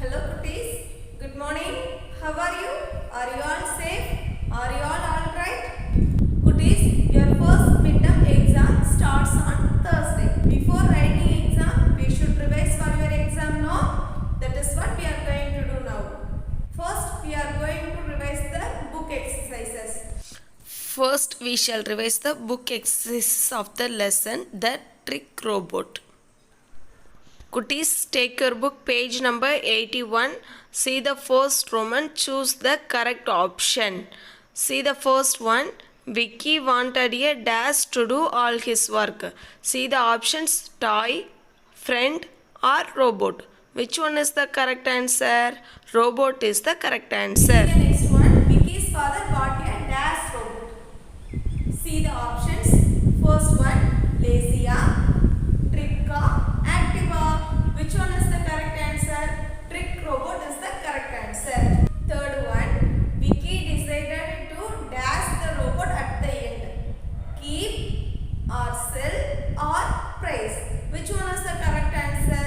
Hello cuties, good morning. How are you? Are you all safe? Are you all right? Cuties, your first midterm exam starts on Thursday. Before writing exam, we should revise for your exam now. That is what we are going to do now. First, we are going to revise the book exercises. First, we shall revise the book exercises of the lesson, The Trick Robot. Cuties, take your book, page number 81. See the first Roman, choose the correct option. See the first one. Vicky wanted a dash to do all his work. See the options toy, friend or robot. Which one is the correct answer? Robot is the correct answer. See the next one. Vicky's father got a dash robot. See the options. First one, Lacia, Tricka, Activa. Which one is the correct answer? Trick robot is the correct answer. Third one, Vicky decided to dash the robot at the end. Keep or sell or price. Which one is the correct answer?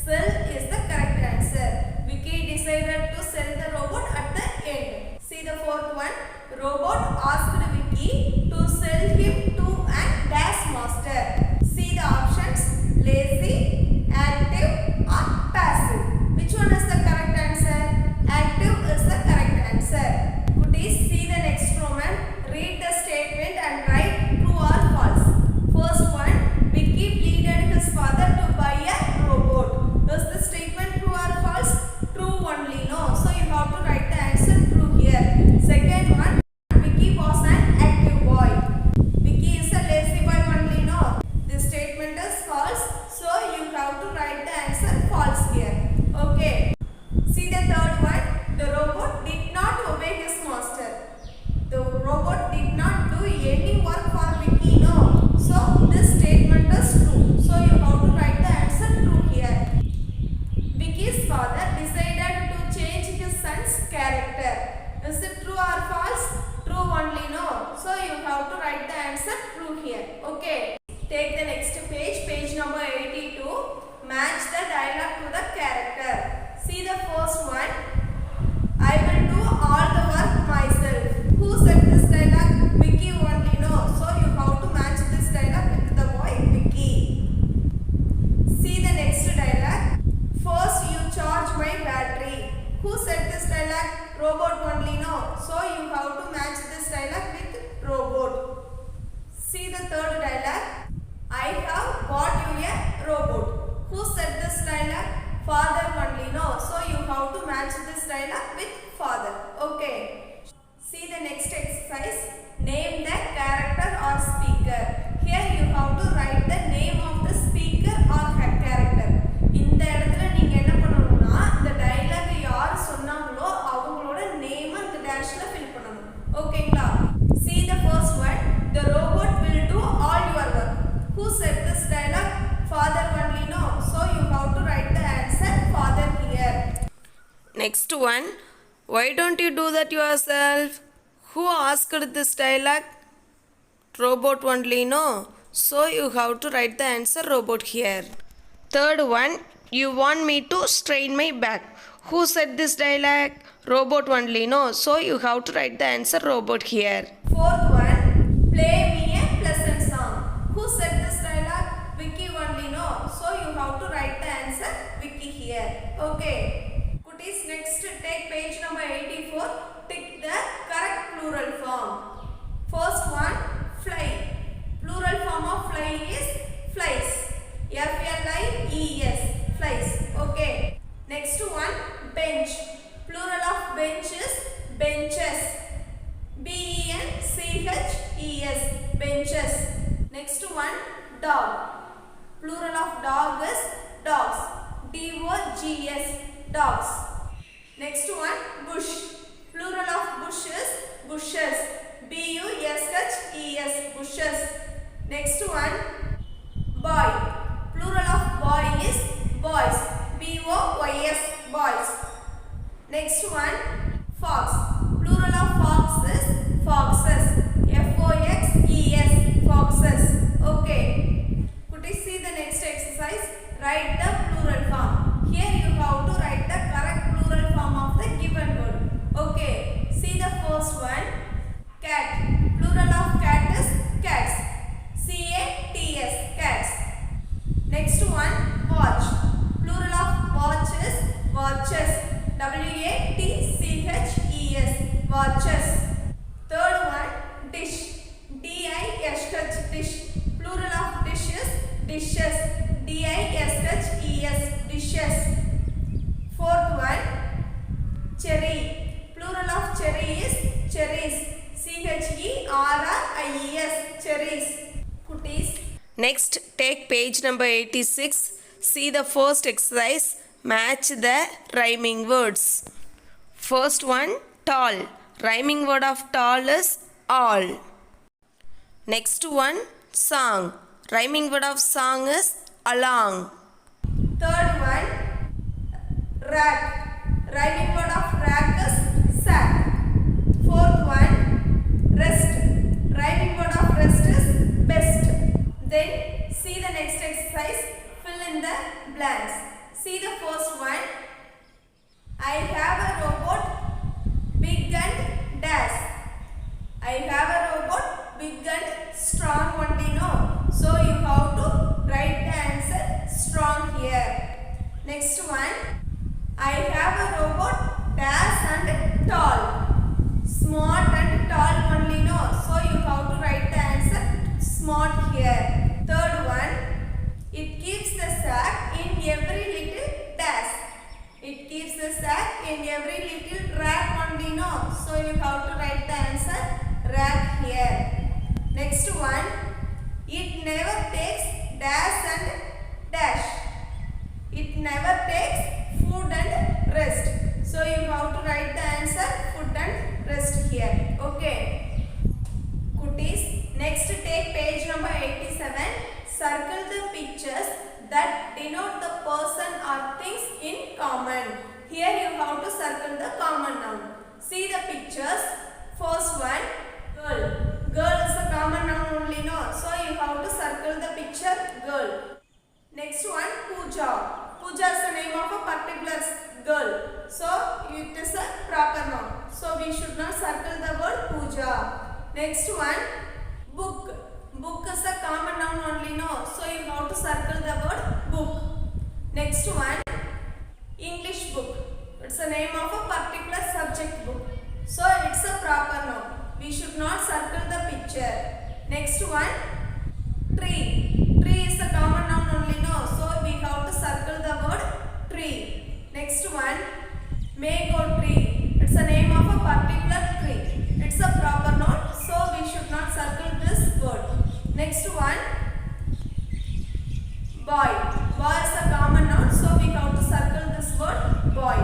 Sell is the correct answer. Vicky decided to sell the robot at the end. See the fourth one. Robot asked Vicky to sell him to an dash master. See the options. Lazy, active or passive. Which one is the correct answer? Active is the correct answer. Cuties, see the next Roman. Read the statement and write true or false. First one, Vicky pleaded his father to buy a robot. Is the statement true or false? True only, no. So you have to write the answer true here. Second one, Vicky was an active boy. Vicky is a lazy boy only, no. This statement is false. So you have to write the answer false here. Okay. See the third one. The robot did not obey his master. The robot did not do any work for Vicky, no. So this statement is true. So you have to write the answer true here. Vicky's father decided to change his son's character. Is it true or false? True only, no. So you have to write the answer true here. Okay. Take the next page, page number 82. Match the dialogue to the character. See the first one. I will do all the work myself. Who said this dialogue? Vicky only, no. So you have to match this dialogue with the boy Vicky. See the next dialogue. First you charge my battery. Who said this dialogue? Robot only, no. So you have to match this dialogue with robot. See the third dialogue. I have bought you a robot. Who said this dialogue? Father only, no. So you have to match this dialogue with father. Okay. See the next exercise. Name the character or speaker. Here you have to write the name of the speaker or character. இந்த இடத்துல நீங்க என்ன பண்ணணும்னா இந்த dialogue யார் சொன்னாங்களோ அவங்களோட name அந்த டேஷ்ல ஃபில் பண்ணணும். ஓகேங்களா? See the first one. The robot will do all your work. Who said this dialogue? Father only, no. So you have to write the answer father here. Next one. Why don't you do that yourself? Who asked this dialogue? Robot only, no. So you have to write the answer robot here. Third one. You want me to strain my back. Who said this dialogue? Robot only, no. So you have to write the answer robot here. Fourth one. Play me a pleasant song. Who said this dialogue? Vicky only, no. So you have to write the answer Vicky here. Okay. Cuties, next take page number 84. Tick the correct plural form. First one, fly. Plural form of fly is flies. F-L-I-E-S. Flies. Okay. Next one, bench. Plural of bench is benches. B-E-N-C-H-E-S. Benches. Next one, dog. Plural of dog is dogs. D-O-G-S. Dogs. Next one, bush. Plural of bush is bushes. B-U-S-H-E-S. Bushes. Next one, boy. Plural of boy is boys. B-O-Y-S. Boys. Next one, fox. Plural of fox is foxes. F-O-X-E-S. Foxes. Okay. Could you see the next exercise? Write the plural form. Here you have to write the correct cherry. Plural of cherry is cherries. CHERRIES, cherries. Cuties. Next, take page number 86. See the first exercise. Match the rhyming words. First one, tall. Rhyming word of tall is all. Next one, song. Rhyming word of song is along. Third one, rack. Rhyming word of rack is sack. Fourth one, rest. Rhyming word of rest is best. Then see the next exercise. Fill in the blanks. See the first one. I have a robot, big and dash. I have a robot, big and strong only, no. So you have to write the answer strong here. Next one. I have a robot, dash and tall. Smart and tall only, no. So you have to write the answer smart here. Third one. It keeps the sack in every little dash. It keeps the sack in every little rack only, no. So you have to write the answer rack here. Next one. It never takes dash and dash. It never takes food and rest. So you have to write the answer food and rest here. Okay. Cuties. Next take page number 87. Circle the pictures that denote the person or things in common. Here you have to circle the common noun. See the pictures. First one, girl. Girl is a common noun only, no. So you have to circle the picture girl. Next one, Pooja. Pooja is the name of a particular girl. So it is a proper noun. So we should not circle the word Pooja. Next one, book. Book is a common noun only, no. So you have to circle the word book. Next one, English book. It's the name of a particular subject book. So it's a proper noun. We should not circle the picture. Next one, tree. Tree is a common noun only, no. So we have to circle the word tree. Next one, mango tree. It's the name of a particular tree. It's a proper noun. So we should not circle this word. Next one, boy. Boy is a common noun. So we have to circle this word boy.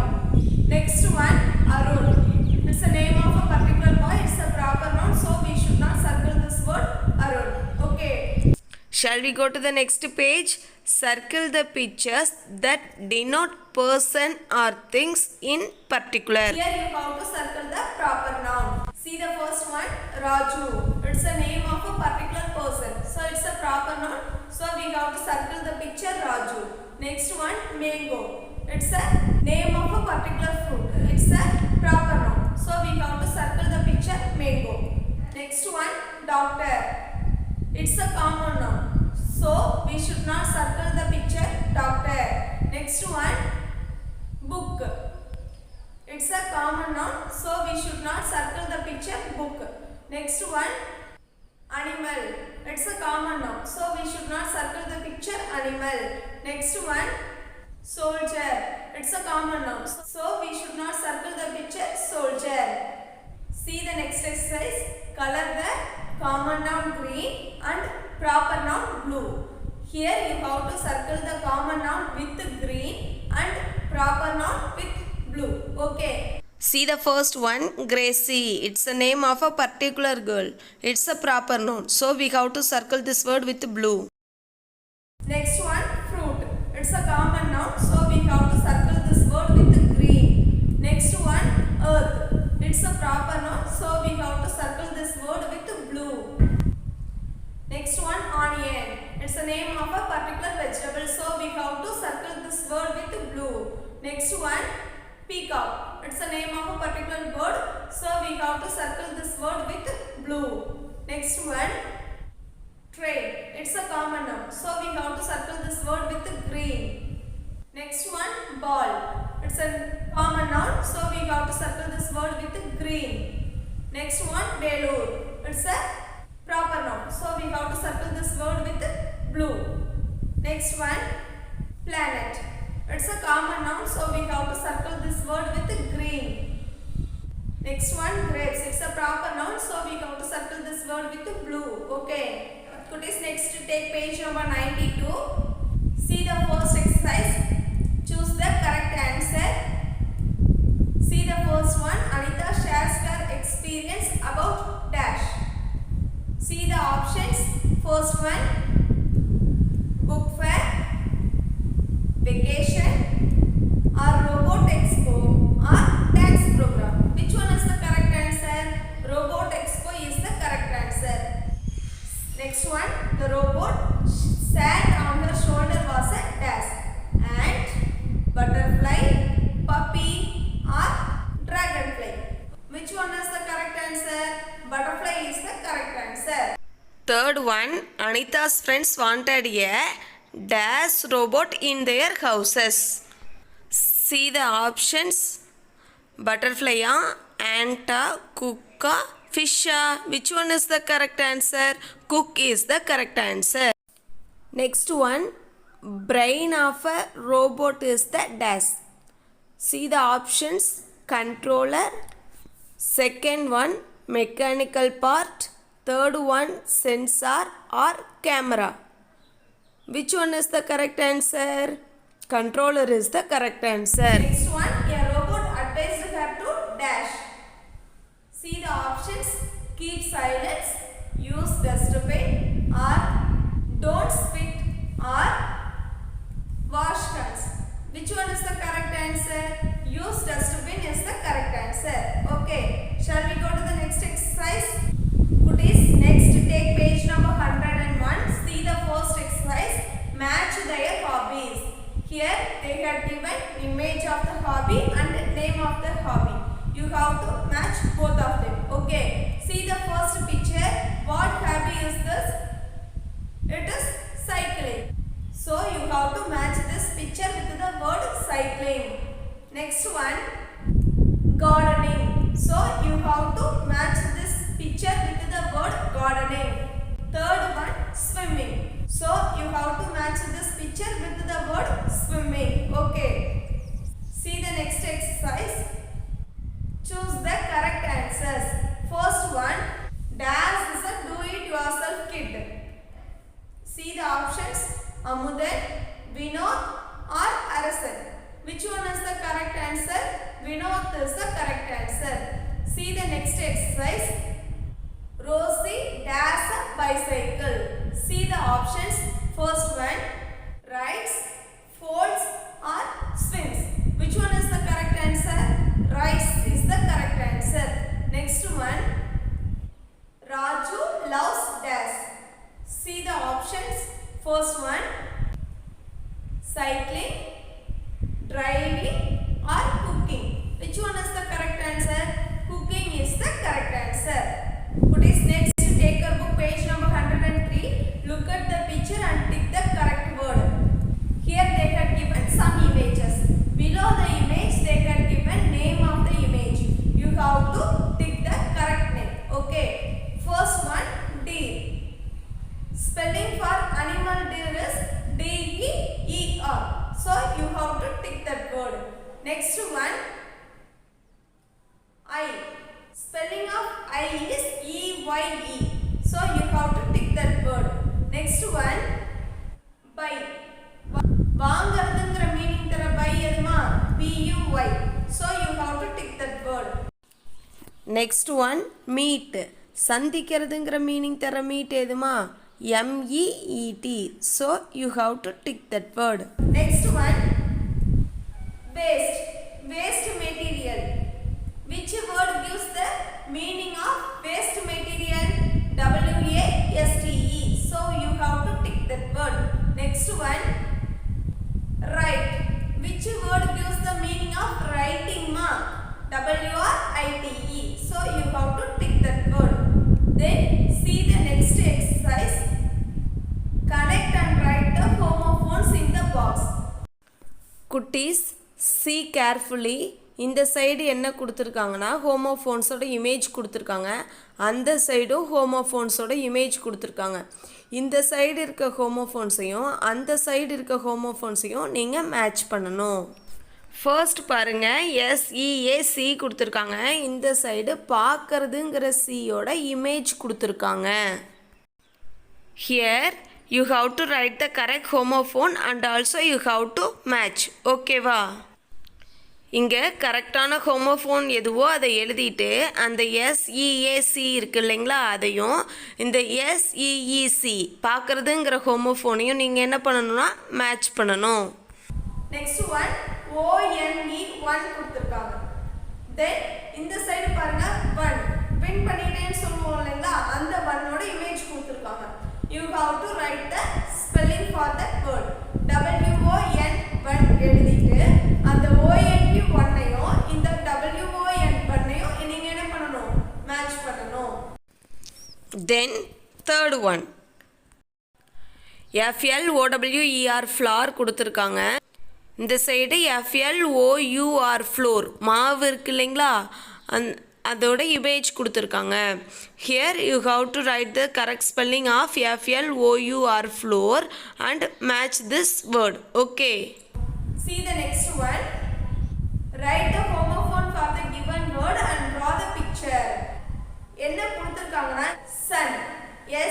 Next one, Arun. It's the name of a particular boy. It's a proper noun. So we should not circle this word Arun. Okay. Shall we go to the next page? Circle the pictures that denote person or things in particular. Here you have to circle the proper noun. See the first one, Raju. It's the name of a particular person. So it's a proper noun. So we have to circle the picture Raju. Next one, mango. It's a name of a particular fruit. It's a proper noun. So we have to circle the picture mango. Next one, doctor. It's a common noun. So we should not circle the picture doctor. Next one, book. It's a common noun. So we should not circle the picture book. Next one, animal. It's a common noun. So we should not circle the picture animal. Next one, soldier. It's a common noun. So we should not circle the picture soldier. See the next exercise. Color the common noun green and proper noun blue. Here you have to circle the common noun with green and proper noun with blue. Okay. See the first one, Gracie. It's the name of a particular girl. It's a proper noun. So we have to circle this word with blue. Next one, fruit. It's a common noun. So we have to circle this word with green. Next one, earth. It's a proper noun. So we have to circle this word with blue. Next one, onion. It's the name of a particular vegetable. So we have to circle this word with blue. Next one, peacock. It's the name of a particular bird. So we have to circle this word with blue. Next one, train. It's a common noun. So we have to circle this word with green. Next one, ball. It's a common noun. So we have to circle this word with green. Next one, balloon. It's a proper noun. So we have to circle this word with blue. Next one, planet. It's a common noun. So we have to circle this word with green. word with blue. Okay. Kutis, next take page number 92. See the first exercise. Choose the correct answer. See the first one. Anita shares her experience about dash. See the options. First one, book fair, vacation, or robot expo, or dance program. Which one is the correct answer? Robot expo is the correct answer. Next one, the robot sat on her shoulder was a dash. Ant, butterfly, puppy, or dragonfly. Which one is the correct answer? Butterfly is the correct answer. Third one, Anita's friends wanted a dash robot in their houses. See the options. Butterfly, ant, cook, fish. Which one is the correct answer? Cook is the correct answer. Next one, brain of a robot is the dash. See the options. Controller. Second one, mechanical part. Third one, sensor or camera. Which one is the correct answer? Controller is the correct answer. Next one, a robot advised her to dash. See the options. Keep silence, use dustbin, or don't spit, or wash hands. Which one is the correct answer? Use dustbin is the correct answer. Okay, shall we go to the next exercise? Kutis, next take page number 101. See the first exercise. Match their hobbies. Here they have given image of the hobby and name of the hobby. You have to match both of them. Okay. See the first picture. What hobby is this? It is cycling. So you have to match this picture with the word cycling. Next one, gardening. So you have to match this picture with the word gardening. Third one, swimming. So you have to match this picture with the word swimming. Okay. See the next exercise. Choose the correct answers. First one, dash is a do-it-yourself kit. See the options. Amudan, Vinod, or Arasan. Which one is the correct answer? Vinod is the correct answer. See the next exercise. Rosie dash a bicycle. See the options. First one, rides, folds, or swims. Which one is the correct answer? Rides is the correct answer. Next one, Raju loves dash. See the options. First one, cycling, driving, or cooking. Which one is the correct answer? Cooking is the correct answer. Put is next. Take your book page number 103. Look at the picture and tick the correct word. Here they have given some images. Below the image they have given name of the image. You have to tick the correct name. Okay. First one, deer. Spelling for animal deer is D-E-E-R. So you have to tick that word. Next one, eye. Spelling of eye is E-Y-E. So you have to tick that word. Next one, buy. வாங்கிறதுங்கிற meaning தர buy எதுமா? B-U-Y. So you have to tick that word. Next one, meet. சந்திக்கிறதுங்கிற meaning தர meet எதுமா? M-E-E-T. So you have to tick that word. Next one, waste. Waste material. Which word gives the meaning of waste material? W-A-S-T-E. So you have to tick that word. Next one, write. Which word gives the meaning of writing ma? W-R-I-T-E. So you have to tick that word. Then see the next exercise. Connect and write the homophones in the box. குட்டீஸ், see carefully. இந்த side என்ன கொடுத்துருக்காங்கன்னா ஹோமோஃபோன்ஸோட image கொடுத்துருக்காங்க. அந்த சைடும் ஹோமோஃபோன்ஸோட image கொடுத்துருக்காங்க. இந்த side இருக்க ஹோமோஃபோன்ஸையும் அந்த சைடு இருக்க ஹோமோஃபோன்ஸையும் நீங்கள் மேட்ச் பண்ணணும். ஃபர்ஸ்ட் பாருங்க எஸ்இஏசி கொடுத்துருக்காங்க. இந்த சைடு பார்க்கறதுங்கிற சியோட இமேஜ் கொடுத்துருக்காங்க. Here you have to write the correct homophone and also you have to match. ஓகேவா? இங்கே கரெக்டான ஹோமோஃபோன் எதுவோ அதை எழுதிட்டு அந்த எஸ்இஏசி இருக்குது இல்லைங்களா, அதையும் இந்த எஸ்இஇசி பார்க்குறதுங்கிற ஹோமோஃபோனையும் நீங்கள் என்ன பண்ணணும்னா மேட்ச் பண்ணணும். நெக்ஸ்ட் ஒன் ONE 1 கொடுத்துருக்காங்க. தென் இந்த சைடு பாருங்க 1 பின் பண்ணிட்டேன்னு சொல்லுவோம் இல்லைங்களா, அந்த 1ஓட இமேஜ் கொடுத்துருக்காங்க. You have to write the spelling for that word. WON 1 எழுதிட்டு அந்த ONE 1ஐயும் இந்த WON 1ஐயும் நீங்க என்ன பண்ணணும், மேட்ச் பண்ணணும். Then third one FLOWER flower கொடுத்துருக்காங்க. இந்த சைடு FLOUR ஃப்ளோர் மாவு இருக்கு இல்லைங்களா, அதோட இமேஜ் கொடுத்துருக்காங்க. Here you have to write the correct spelling of FLOUR flour and match this word. Okay. See the next one. Write the homophone for the given word and draw the picture. என்ன கொடுத்திருக்காங்கன்னா sun,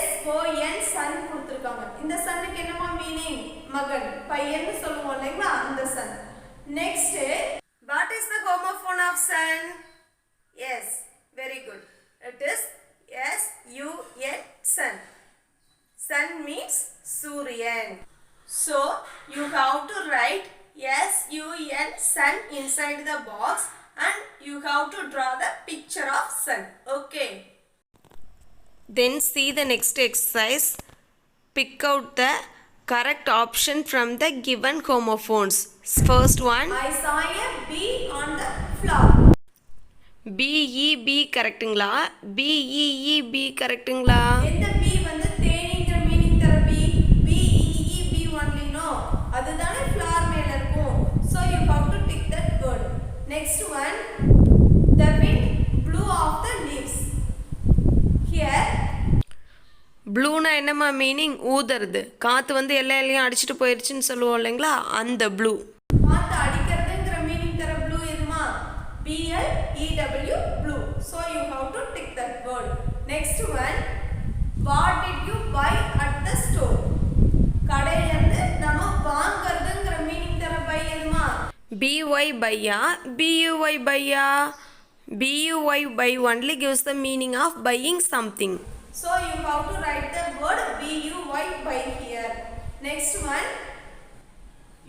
SON sun கொடுத்திருக்காங்க. இந்த சன்னுக்கு என்னமா meaning, மகன், பையன்னு சொல்லுவோம் இல்லைங்களா, அந்த sun. Next, what is the homophone of sun? Yes, very good. It is SUN, sun. Sun means Suryan. So you have to write SUN sun inside the box and you have to draw the picture of sun. Okay. Then see the next exercise. Pick out the correct option from the given homophones. First one. I saw a bee on the flower. BEB கரெக்ட்டுங்களா, BEEB கரெக்ட்டுங்களா? எந்த பீ வந்து தேனிங்கிற meaning தர பீ, BEEB only no, அதுதானே flower மேல இருக்கும். So you have to tick that word. Next one, the wind blew off the leaves. Here ப்ளூனா என்னம்மா meaning, ஊதுறது. காற்று வந்து எல்லா இலையும் அடிச்சுட்டு போயிடுச்சுன்னு சொல்லுவோம் இல்லைங்களா, அந்த ப்ளூ. காத்து அடிக்கிறதுங்கிற மீனிங் தர ப்ளூ எதுமா, BLEW blue. So you have to tick that word. Next one, what did you buy at the store? கடையில இருந்து நம்ம வாங்குறதுங்கிற மீனிங் தர பை எதுமா, BY பையா, BUY பையா? BUY by only gives the meaning of buying something. So you have to write the word BUY by here. Next one,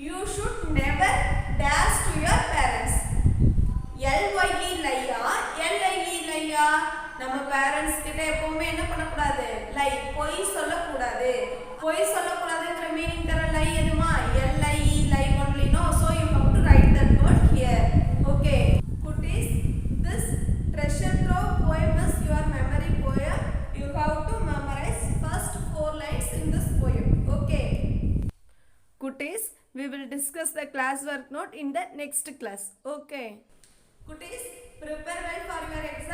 you should never dash to your parents. LYE லையா, LIE லையா? நம்ம parents கிட்ட எப்பவுமே என்ன பண்ணக்கூடாது, லை, பொய் சொல்லக்கூடாது. பொய் சொல்லக்கூடாதுங்கிற meaning தர லை எதுமா, LIE lie only no. So you have to write that word here. Okay. Kutis, this treasure trove poem is your memory poem. You have to memorize first 4 lines in this poem. Okay. Kutis, we will discuss the classwork note in the next class. Okay. Kutis, prepare well for your exam.